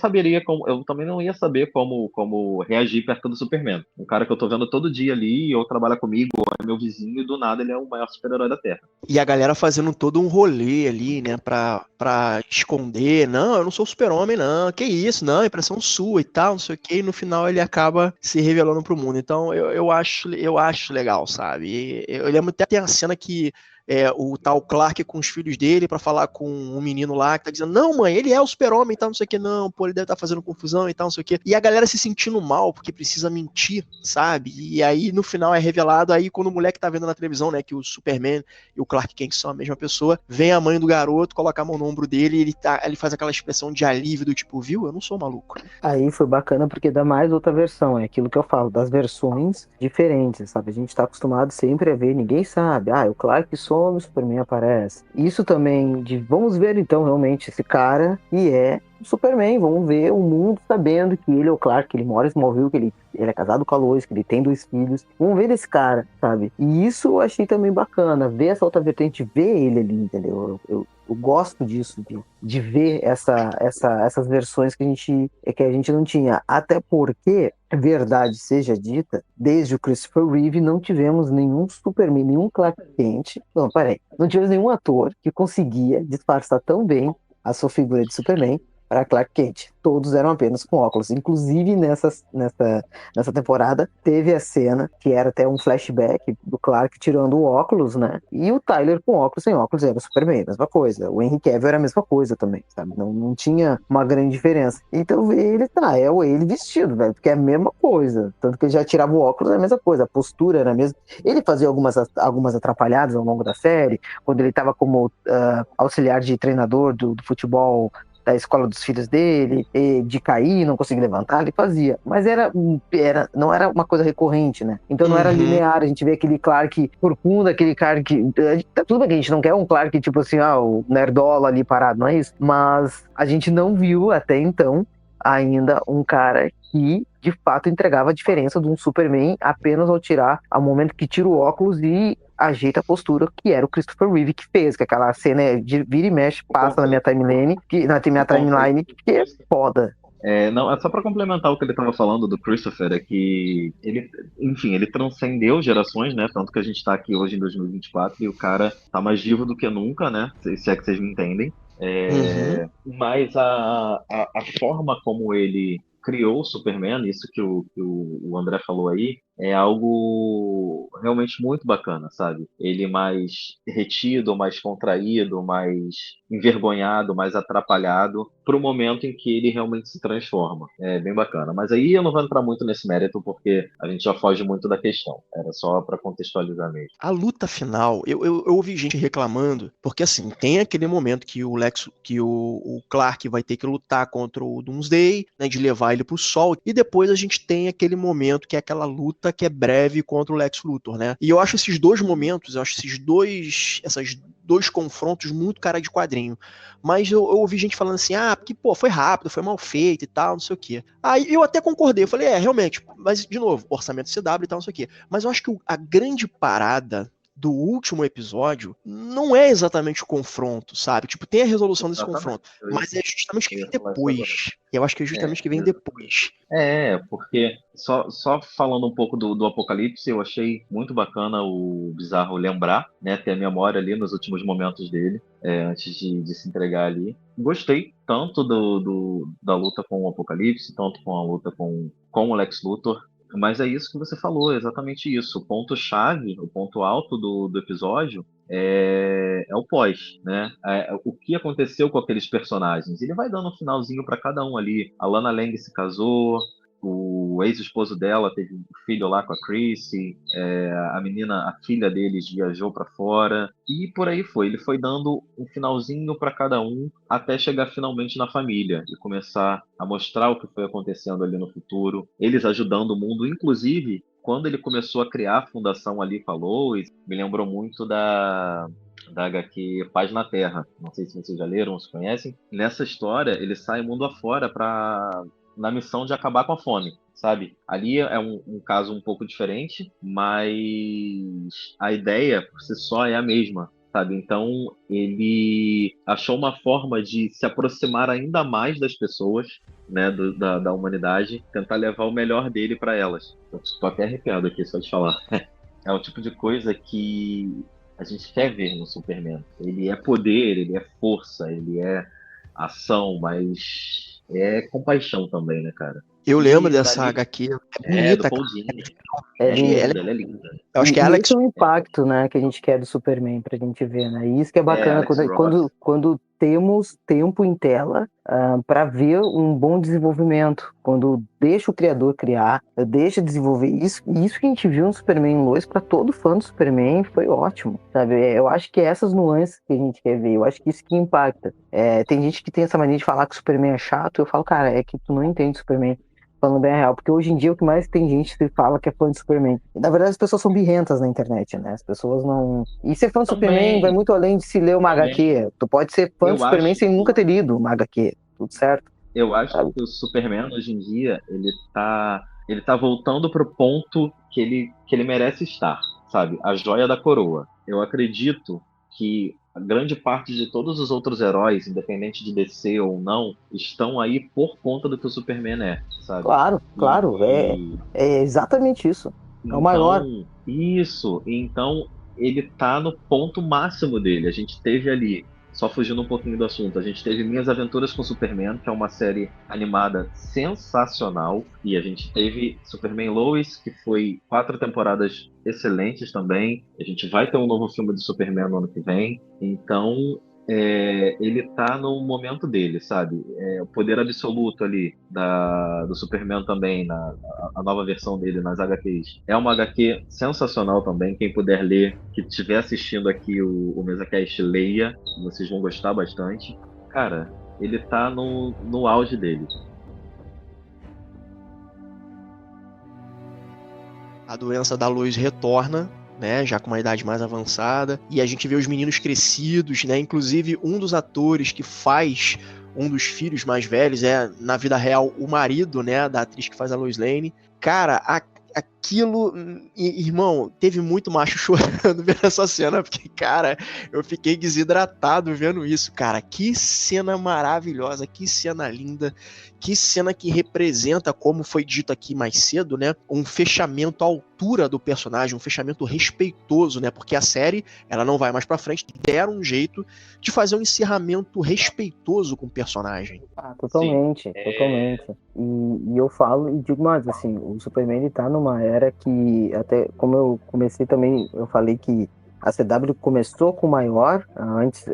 ia saber como reagir perto do Superman. Um cara que eu tô vendo todo dia ali, ou trabalha comigo, ou é meu vizinho, e do nada ele é o maior super-herói da Terra. E a galera fazendo todo um rolê ali, né, pra esconder. Não, eu não sou super-homem, não. Que isso? Não, impressão sua e tal, não sei o que. E no final ele acaba se revelando pro mundo. Então eu acho legal, sabe? Eu lembro até tem a cena que o tal Clark com os filhos dele pra falar com um menino lá que tá dizendo, não, mãe, ele é o super-homem e tal, não sei o que, não, pô, ele deve estar fazendo confusão e tal, não sei o que. E a galera se sentindo mal porque precisa mentir, sabe? E aí no final é revelado, aí quando o moleque tá vendo na televisão, né, que o Superman e o Clark Kent são a mesma pessoa, vem a mãe do garoto, coloca a mão no ombro dele e ele faz aquela expressão de alívio do tipo, viu, eu não sou maluco. Aí foi bacana porque dá mais outra versão, é aquilo que eu falo, das versões diferentes, sabe? A gente tá acostumado sempre a ver, ninguém sabe, o Clark some, o Superman aparece. Isso também, vamos ver ver, então, realmente, esse cara que é o Superman. Vamos ver o mundo sabendo que ele é o Clark, que ele mora em Smallville, que ele é casado com a Lois, que ele tem 2 filhos. Vamos ver desse cara, sabe? E isso eu achei também bacana, ver essa outra vertente, ver ele ali, entendeu? Eu gosto disso, de ver essas versões que a gente não tinha. Até porque, verdade seja dita, desde o Christopher Reeve não tivemos nenhum Superman, nenhum Clark Kent. Não, peraí. Não tivemos nenhum ator que conseguia disfarçar tão bem a sua figura de Superman para Clark Kent. Todos eram apenas com óculos. Inclusive, nessa temporada, teve a cena, que era até um flashback do Clark tirando o óculos, né? E o Tyler com óculos, sem óculos, era o Superman, mesma coisa. O Henry Cavill era a mesma coisa também, sabe? Não tinha uma grande diferença. Então, ele é ele vestido, velho, porque é a mesma coisa. Tanto que ele já tirava o óculos, é a mesma coisa. A postura era a mesma. Ele fazia algumas atrapalhadas ao longo da série, quando ele estava como auxiliar de treinador do futebol da escola dos filhos dele, de cair, não conseguir levantar, ele fazia. Mas não era uma coisa recorrente, né? Então não era linear. A gente vê aquele Clark corcunda, aquele Clark... Tudo bem que a gente não quer um Clark, tipo assim, o nerdola ali parado, não é isso? Mas a gente não viu até então ainda um cara que de fato entregava a diferença de um Superman apenas ao momento que tira o óculos e ajeita a postura, que era o Christopher Reeve que fez, que aquela cena de vira e mexe, passa na minha timeline, que é foda. Não, é só para complementar o que ele estava falando do Christopher, é que ele, enfim, ele transcendeu gerações, né? Tanto que a gente está aqui hoje em 2024 e o cara tá mais vivo do que nunca, né? Se é que vocês me entendem. Mas a forma como ele criou o Superman, isso que o André falou aí, é algo realmente muito bacana, sabe? Ele mais retido, mais contraído, mais envergonhado, mais atrapalhado, pro momento em que ele realmente se transforma. É bem bacana. Mas aí eu não vou entrar muito nesse mérito, porque a gente já foge muito da questão. Era só para contextualizar mesmo. A luta final, eu ouvi gente reclamando, porque assim, tem aquele momento que o Clark vai ter que lutar contra o Doomsday, né, de levar ele pro sol, e depois a gente tem aquele momento que é aquela luta que é breve contra o Lex Luthor, né? E eu acho esses dois momentos, esses dois confrontos muito cara de quadrinho. Mas eu ouvi gente falando assim, porque, foi rápido, foi mal feito e tal, não sei o quê. Aí eu até concordei, eu falei, realmente, mas, de novo, orçamento CW e tal, não sei o quê. Mas eu acho que a grande parada do último episódio não é exatamente o confronto, sabe? Tipo, tem a resolução desse confronto, mas é justamente o que vem depois. Eu acho que é justamente o que vem depois. Porque só falando um pouco do Apocalipse, eu achei muito bacana o Bizarro lembrar, né? Ter a memória ali nos últimos momentos dele, antes de se entregar ali. Gostei tanto da luta com o Apocalipse, tanto com a luta com o Lex Luthor. Mas é isso que você falou, exatamente isso. O ponto-chave, o ponto alto do episódio é o pós, né? O que aconteceu com aqueles personagens. Ele vai dando um finalzinho para cada um ali. A Lana Lang se casou, o ex-esposo dela teve um filho lá com a Chrissy, a menina, a filha deles viajou para fora, e por aí foi. Ele foi dando um finalzinho para cada um até chegar finalmente na família e começar a mostrar o que foi acontecendo ali no futuro, eles ajudando o mundo, inclusive quando ele começou a criar a fundação ali com a Lois, me lembrou muito da HQ Paz na Terra. Não sei se vocês já leram ou se conhecem. Nessa história, ele sai mundo afora na missão de acabar com a fome, sabe? Ali é um caso um pouco diferente, mas a ideia por si só é a mesma, sabe? Então ele achou uma forma de se aproximar ainda mais das pessoas, né, da humanidade, tentar levar o melhor dele para elas. Tô até arrepiado aqui só de falar. É o tipo de coisa que a gente quer ver no Superman. Ele é poder, ele é força, ele é ação, mas é compaixão também, né, cara? Eu lembro dessa dali... HQ, é bonita, do Paul Dini. ela é linda. Eu acho que é Alex... Esse é o impacto, né, que a gente quer do Superman pra gente ver, né? E isso que é bacana quando temos tempo em tela para ver um bom desenvolvimento, quando deixa o criador criar, deixa desenvolver isso que a gente viu no Superman Lois, para todo fã do Superman foi ótimo, sabe? Eu acho que é essas nuances que a gente quer ver, eu acho que isso que impacta. Tem gente que tem essa mania de falar que o Superman é chato, eu falo, cara, é que tu não entende o Superman. falando bem a real, porque hoje em dia o que mais tem gente que fala que é fã de Superman. E, na verdade, as pessoas são birrentas na internet, né? As pessoas não... E ser fã de Superman vai muito além de se ler uma HQ. Tu pode ser fã de Superman sem nunca ter lido uma HQ. Tudo certo? Eu acho que o Superman, hoje em dia, ele tá voltando pro ponto que ele merece estar, sabe? A joia da coroa. Eu acredito que a grande parte de todos os outros heróis, independente de DC ou não, estão aí por conta do que o Superman é, sabe? Claro. É exatamente isso. É o maior. Isso. Então, ele tá no ponto máximo dele. A gente teve ali, só fugindo um pouquinho do assunto, a gente teve Minhas Aventuras com Superman, que é uma série animada sensacional, e a gente teve Superman Lois, que foi 4 temporadas excelentes também. A gente vai ter um novo filme de Superman no ano que vem. Então, ele tá no momento dele, sabe? O poder absoluto ali do Superman também, a nova versão dele nas HQs. É uma HQ sensacional também. Quem puder ler, que estiver assistindo aqui o MesaCast, leia. Vocês vão gostar bastante. Cara, ele tá no auge dele. A doença da Lois retorna, né, já com uma idade mais avançada, e a gente vê os meninos crescidos, né, inclusive um dos atores que faz um dos filhos mais velhos é, na vida real, o marido, né, da atriz que faz a Lois Lane. Cara, aquilo, irmão, teve muito macho chorando vendo essa cena, porque, cara, eu fiquei desidratado vendo isso, cara. Que cena maravilhosa, que cena linda, que cena que representa, como foi dito aqui mais cedo, né, um fechamento à altura do personagem, um fechamento respeitoso, né, porque a série, ela não vai mais pra frente, deram um jeito de fazer um encerramento respeitoso com o personagem. Totalmente. E eu falo e digo mais, assim, o Superman, ele tá numa era que, até como eu comecei também, eu falei que a CW começou com o maior, antes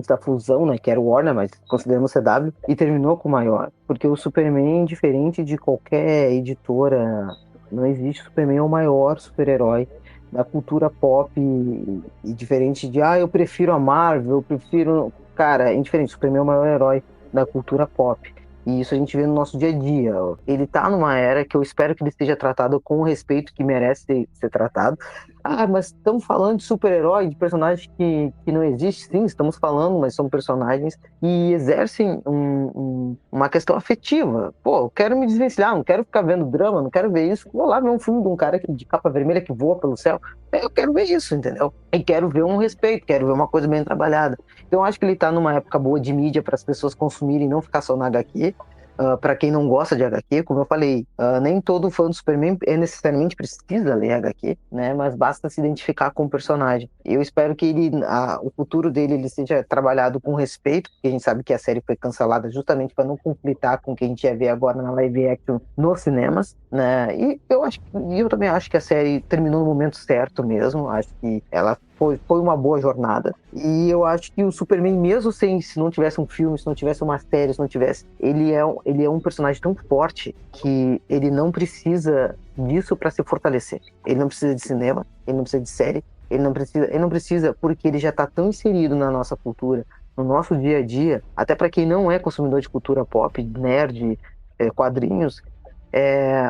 da fusão, né, que era o Warner, mas consideramos CW, e terminou com o maior. Porque o Superman, diferente de qualquer editora, não existe, o Superman é o maior super-herói da cultura pop, e diferente de, eu prefiro a Marvel, eu prefiro... Cara, é indiferente, o Superman é o maior herói da cultura pop. E isso a gente vê no nosso dia a dia. Ele tá numa era que eu espero que ele esteja tratado com o respeito que merece ser tratado. Mas estamos falando de super-herói, de personagem que não existe. Sim, estamos falando, mas são personagens que exercem uma questão afetiva. Pô, eu quero me desvencilhar, não quero ficar vendo drama, não quero ver isso. Vou lá ver um filme de um cara de capa vermelha que voa pelo céu. Eu quero ver isso, entendeu? E quero ver um respeito, quero ver uma coisa bem trabalhada. Então eu acho que ele tá numa época boa de mídia para as pessoas consumirem e não ficar só na HQ. Para quem não gosta de HQ, como eu falei, nem todo fã do Superman necessariamente precisa ler HQ, né? Mas basta se identificar com o personagem. Eu espero que o futuro dele ele seja trabalhado com respeito, porque a gente sabe que a série foi cancelada justamente para não conflitar com o que a gente ia ver agora na live action nos cinemas, né? E eu também acho que a série terminou no momento certo mesmo. Acho que ela foi uma boa jornada. E eu acho que o Superman, mesmo se não tivesse um filme, se não tivesse uma série, se não tivesse... Ele é um personagem tão forte que ele não precisa disso para se fortalecer. Ele não precisa de cinema, ele não precisa de série, ele não precisa porque ele já está tão inserido na nossa cultura, no nosso dia a dia, até para quem não é consumidor de cultura pop, nerd, quadrinhos,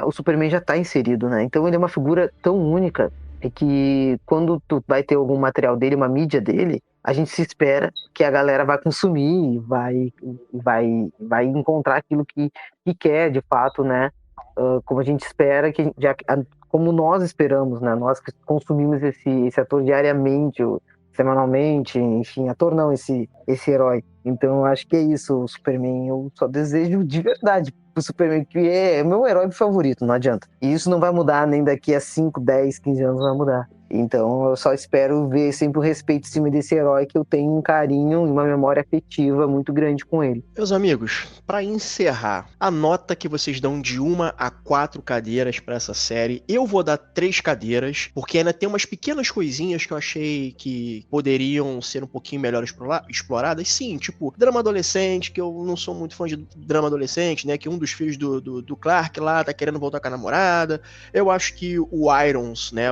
o Superman já está inserido, né? Então ele é uma figura tão única que quando tu vai ter algum material dele, uma mídia dele, a gente se espera que a galera vai consumir, vai encontrar aquilo que quer de fato, né? Como a gente espera, como nós esperamos, né? Nós que consumimos esse ator diariamente, semanalmente, enfim, ator não, esse herói. Então eu acho que é isso, o Superman. Eu só desejo de verdade pro Superman, que é meu herói favorito, não adianta. E isso não vai mudar nem daqui a 5, 10, 15 anos vai mudar. Então eu só espero ver sempre o respeito em cima desse herói, que eu tenho um carinho e uma memória afetiva muito grande com ele. Meus amigos, para encerrar, a nota que vocês dão de 1 a 4 cadeiras para essa série, eu vou dar 3 cadeiras, porque ainda tem umas pequenas coisinhas que eu achei que poderiam ser um pouquinho melhor exploradas. Sim, tipo, drama adolescente, que eu não sou muito fã de drama adolescente, né, que um dos filhos do Clark lá tá querendo voltar com a namorada. Eu acho que o Irons, né,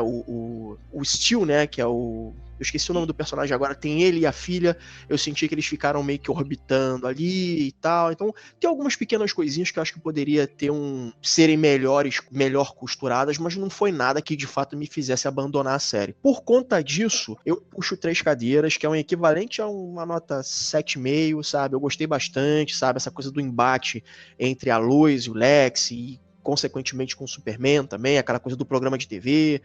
o Steel, né, que é o eu esqueci o nome do personagem agora, tem ele e a filha, eu senti que eles ficaram meio que orbitando ali e tal, então tem algumas pequenas coisinhas que eu acho que poderia serem melhor costuradas, mas não foi nada que de fato me fizesse abandonar a série. Por conta disso, eu puxo 3 cadeiras, que é um equivalente a uma nota 7,5, sabe? Eu gostei bastante, sabe? Essa coisa do embate entre a Lois e o Lex, e consequentemente com o Superman também, aquela coisa do programa de TV.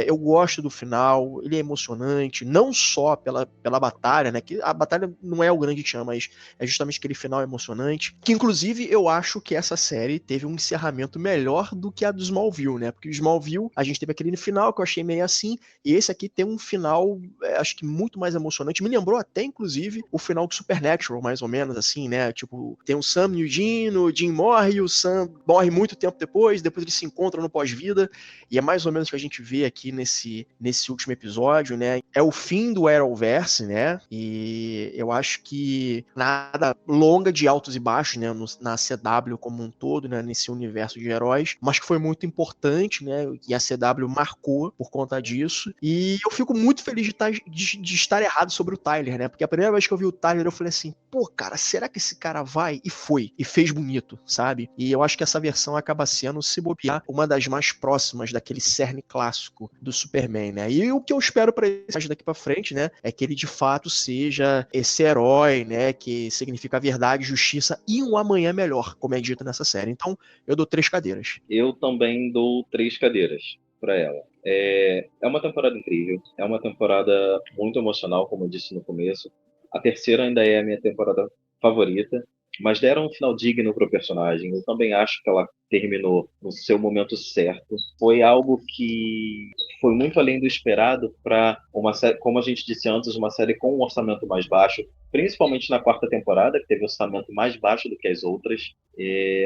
Eu gosto do final, ele é emocionante, não só pela batalha, né? Que a batalha não é o grande tchan, mas é justamente aquele final emocionante. Que inclusive eu acho que essa série teve um encerramento melhor do que a do Smallville, né? Porque o Smallville, a gente teve aquele final que eu achei meio assim, e esse aqui tem um final, acho que muito mais emocionante. Me lembrou até, inclusive, o final do Supernatural, mais ou menos assim, né? Tipo, tem o Sam e o Jim morre, e o Sam morre muito tempo depois eles se encontram no pós-vida, e é mais ou menos o que a gente vê aqui nesse último episódio, né? É o fim do Arrowverse, né? E eu acho que nada longa de altos e baixos, né? Na CW como um todo, né? Nesse universo de heróis, mas que foi muito importante, né? E a CW marcou por conta disso, e eu fico muito feliz de estar errado sobre o Tyler, né? Porque a primeira vez que eu vi o Tyler, eu falei assim, pô, cara, será que esse cara vai? E foi, e fez bonito, sabe? E eu acho que essa versão acaba sendo, se bobear, uma das mais próximas daquele cerne clássico do Superman, né? E o que eu espero para ele daqui para frente, né, é que ele de fato seja esse herói, né, que significa verdade, justiça e um amanhã melhor, como é dito nessa série. Então, eu dou 3 cadeiras. Eu também dou 3 cadeiras para ela. É uma temporada incrível, é uma temporada muito emocional, como eu disse no começo. A terceira ainda é a minha temporada favorita, mas deram um final digno para o personagem. Eu também acho que ela terminou no seu momento certo. Foi algo que foi muito além do esperado para uma série, como a gente disse antes, uma série com um orçamento mais baixo, principalmente na 4ª temporada, que teve um orçamento mais baixo do que as outras,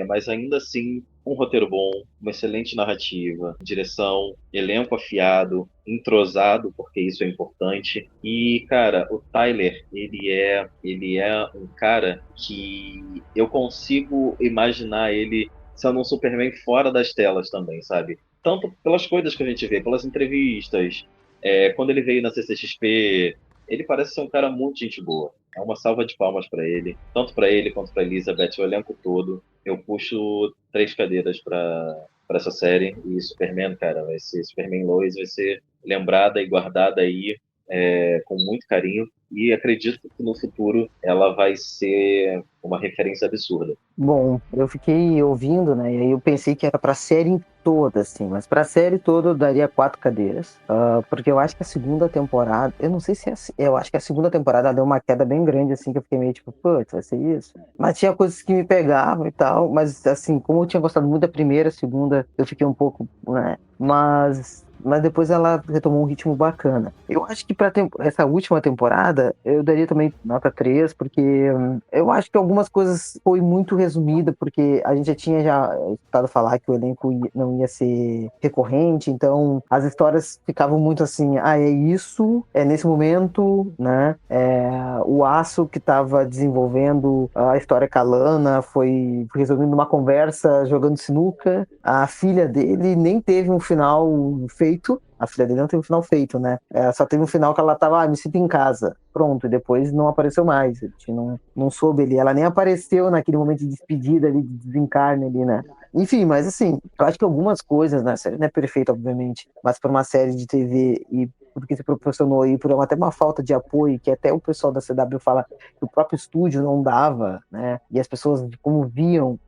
mas ainda assim um roteiro bom, uma excelente narrativa, direção, elenco afiado, entrosado, porque isso é importante. E, cara, o Tyler, ele é um cara que eu consigo imaginar ele sendo um Superman fora das telas também, sabe? Tanto pelas coisas que a gente vê, pelas entrevistas, quando ele veio na CCXP, ele parece ser um cara muito gente boa. É uma salva de palmas para ele, tanto para ele quanto para Elizabeth, o elenco todo. Eu puxo 3 cadeiras para essa série, e Superman, cara, vai ser Superman Lois, vai ser lembrada e guardada aí com muito carinho, e acredito que no futuro ela vai ser uma referência absurda. Bom, eu fiquei ouvindo, né, e aí eu pensei que era pra série toda, assim, mas pra série toda eu daria 4 cadeiras, porque eu acho que a segunda temporada, eu não sei se eu acho que a segunda temporada deu uma queda bem grande, assim, que eu fiquei meio tipo, putz, vai ser isso? Mas tinha coisas que me pegavam e tal, mas assim, como eu tinha gostado muito da primeira, a segunda, eu fiquei um pouco, né, mas depois ela retomou um ritmo bacana. Eu acho que para essa última temporada, eu daria também nota 3, porque eu acho que algumas coisas foi muito resumida, porque a gente já tinha escutado falar que o elenco não ia ser recorrente, então as histórias ficavam muito assim, é isso, é nesse momento, né? O Aço que estava desenvolvendo a história com a Lana foi resolvendo uma conversa jogando sinuca, a filha dele nem teve um final feito. A filha dele não teve um final feito, né? Só teve um final que ela tava, me sinto em casa. Pronto, e depois não apareceu mais. A gente não soube ali. Ela nem apareceu naquele momento de despedida ali, de desencarne ali, né? Enfim, mas assim, eu acho que algumas coisas, né? A série não é perfeita, obviamente, mas por uma série de TV e porque se proporcionou aí por até uma falta de apoio, que até o pessoal da CW fala que o próprio estúdio não dava, né? E as pessoas como viam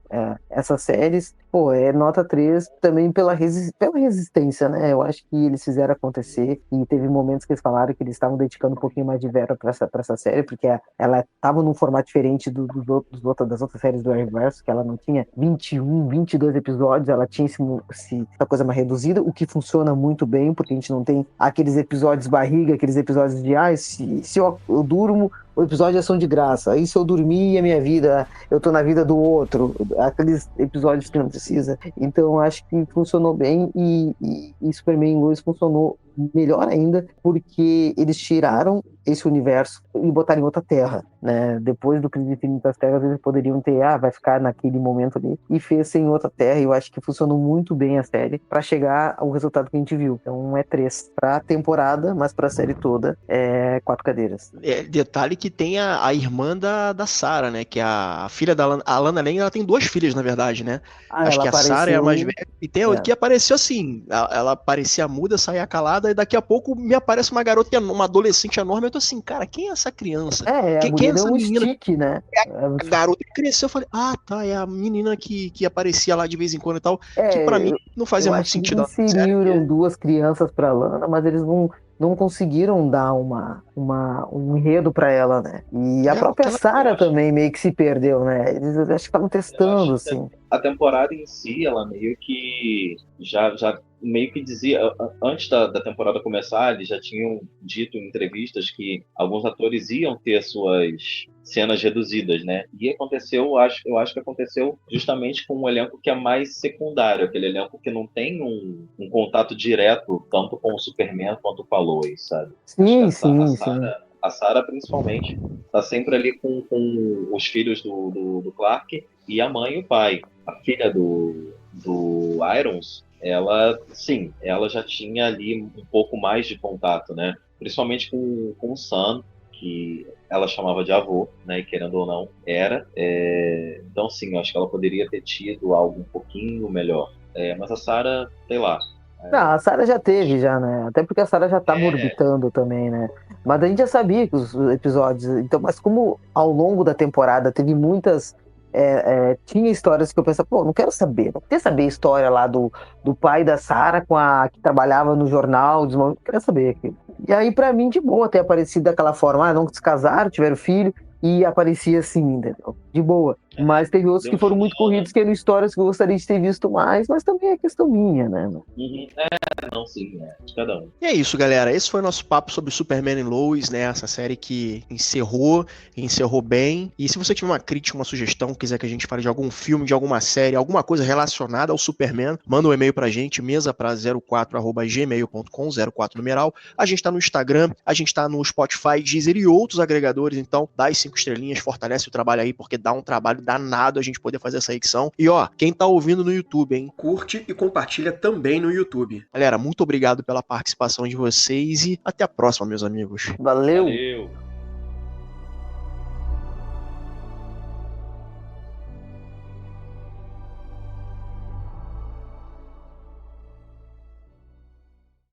essas séries, pô, nota 3 também pela resistência, né? Eu acho que eles fizeram acontecer e teve momentos que eles falaram que eles estavam dedicando um pouquinho mais de verba pra essa série, porque ela estava num formato diferente das outras séries do Arrowverse, que ela não tinha 21, 22 episódios, ela tinha essa coisa mais reduzida, o que funciona muito bem, porque a gente não tem aqueles episódios barriga, aqueles episódios de se eu durmo, o episódio é ação de graça. Aí se eu dormir, a minha vida, eu tô na vida do outro. Aqueles episódios que não precisa. Então eu acho que funcionou bem e Superman Lois funcionou melhor ainda, porque eles tiraram esse universo e botar em outra terra, né? Depois do Crise Infinitas Terras, eles poderiam ter, vai ficar naquele momento ali, e fez em outra terra, e eu acho que funcionou muito bem a série para chegar ao resultado que a gente viu. Então é 3 pra temporada, mas pra série toda é 4 cadeiras. Detalhe que tem a irmã da Sarah, né? Que é a filha da Lana. A Lana Lang, ela tem 2 filhas, na verdade, né? Acho que a Sarah é a mais velha. E tem outra que apareceu assim. Ela parecia muda, saía calada, e daqui a pouco me aparece uma garota, uma adolescente enorme. Eu tô assim, cara, quem é essa criança? Quem é essa menina? Stick, né? A garota cresceu, eu falei, é a menina que aparecia lá de vez em quando e tal. Que pra mim não fazia muito sentido. Eles inseriram 2 crianças pra Lana, mas eles não conseguiram dar um enredo pra ela, né? E a própria Sarah também meio que se perdeu, né? Eles acho que estavam testando, assim. A temporada em si, ela meio que já meio que dizia, antes da temporada começar, eles já tinham dito em entrevistas que alguns atores iam ter suas cenas reduzidas, né? E aconteceu, eu acho que aconteceu justamente com um elenco que é mais secundário, aquele elenco que não tem um contato direto tanto com o Superman quanto com a Lois, sabe? Sim. A Sarah, principalmente, tá sempre ali com os filhos do Clark e a mãe e o pai. A filha do Irons, ela já tinha ali um pouco mais de contato, né? Principalmente com o Sam, que ela chamava de avô, né? E querendo ou não, era. Então, sim, eu acho que ela poderia ter tido algo um pouquinho melhor. Mas a Sarah, sei lá. Não, a Sarah já teve, né? Até porque a Sarah já tava orbitando também, né? Mas a gente já sabia que os episódios... Então, mas como ao longo da temporada teve muitas... tinha histórias que eu pensava, não quero saber. Não quero saber a história lá do pai da Sarah com a que trabalhava no jornal. Não quero saber. E aí, pra mim, de boa ter aparecido daquela forma. Não se casaram, tiveram filho. E aparecia assim, entendeu? De boa. Mas teve outros que foram muito corridos, que eram histórias que eu gostaria de ter visto mais, mas também é questão minha, né? Não, sim, de cada um. E é isso, galera. Esse foi o nosso papo sobre Superman e Lois, né? Essa série que encerrou bem. E se você tiver uma crítica, uma sugestão, quiser que a gente fale de algum filme, de alguma série, alguma coisa relacionada ao Superman, manda um e-mail pra gente, mesapra04@gmail.com, 04 numeral. A gente tá no Instagram, a gente tá no Spotify, Deezer e outros agregadores, então dá as 5 estrelinhas, fortalece o trabalho aí, porque dá um trabalho danado a gente poder fazer essa edição. E quem tá ouvindo no YouTube, hein? Curte e compartilha também no YouTube. Galera, muito obrigado pela participação de vocês e até a próxima, meus amigos. Valeu! Valeu.